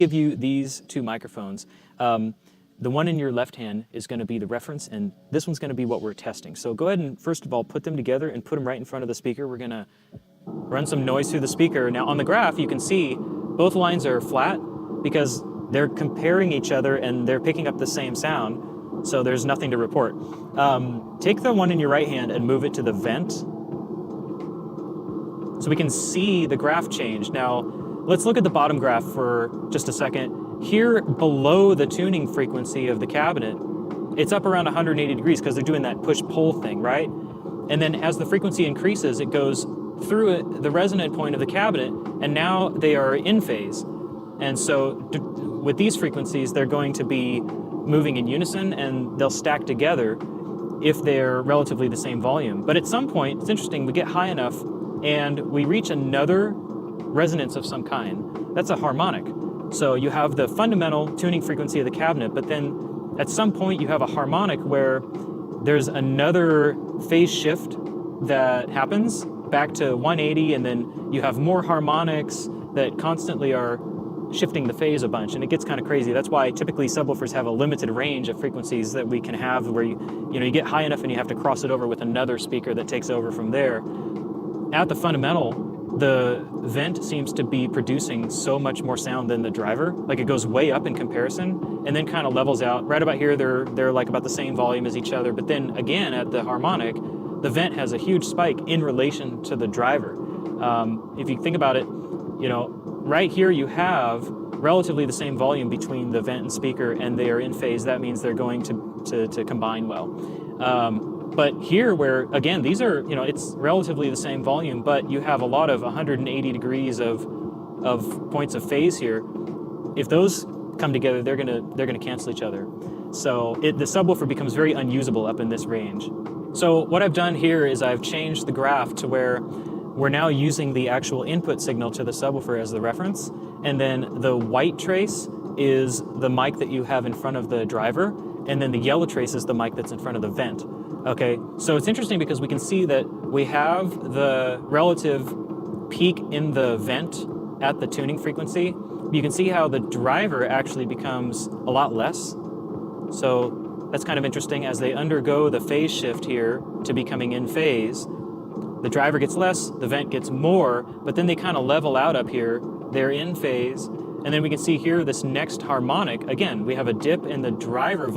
give you these two microphones. The one in your left hand is going to be the reference, and this one's going to be what we're testing. So go ahead and first of all put them together and put them right in front of the speaker. We're going to run some noise through the speaker. Now on the graph you can see both lines are flat because they're comparing each other and they're picking up the same sound, so there's nothing to report. Take the one in your right hand and move it to the vent so we can see the graph change. Now let's look at the bottom graph for just a second. Here below the tuning frequency of the cabinet, it's up around 180 degrees because they're doing that push-pull thing, right? And then as the frequency increases, it goes through the resonant point of the cabinet, and now they are in phase. And so with these frequencies, they're going to be moving in unison, and they'll stack together if they're relatively the same volume. But at some point, it's interesting, we get high enough and we reach another resonance of some kind. That's a harmonic. So you have the fundamental tuning frequency of the cabinet, but then at some point you have a harmonic where there's another phase shift that happens back to 180, and then you have more harmonics that constantly are shifting the phase a bunch, and it gets kind of crazy. That's why typically subwoofers have a limited range of frequencies that we can have where you get high enough and you have to cross it over with another speaker that takes over from there. At the fundamental, the vent seems to be producing so much more sound than the driver. Like it goes way up in comparison and then kind of levels out. Right about here, they're like about the same volume as each other. But then again, at the harmonic, the vent has a huge spike in relation to the driver. If you think about it, right here you have relatively the same volume between the vent and speaker, and they are in phase. That means they're going to combine well. But here where, again, these are, it's relatively the same volume, but you have a lot of 180 degrees of points of phase here. If those come together, they're gonna cancel each other. So the subwoofer becomes very unusable up in this range. So what I've done here is I've changed the graph to where we're now using the actual input signal to the subwoofer as the reference, and then the white trace is the mic that you have in front of the driver, and then the yellow trace is the mic that's in front of the vent. Okay, so it's interesting because we can see that we have the relative peak in the vent at the tuning frequency. You can see how the driver actually becomes a lot less. So that's kind of interesting. As they undergo the phase shift here to becoming in phase, the driver gets less, the vent gets more, but then they kind of level out up here. They're in phase. And then we can see here this next harmonic. Again, we have a dip in the driver volume.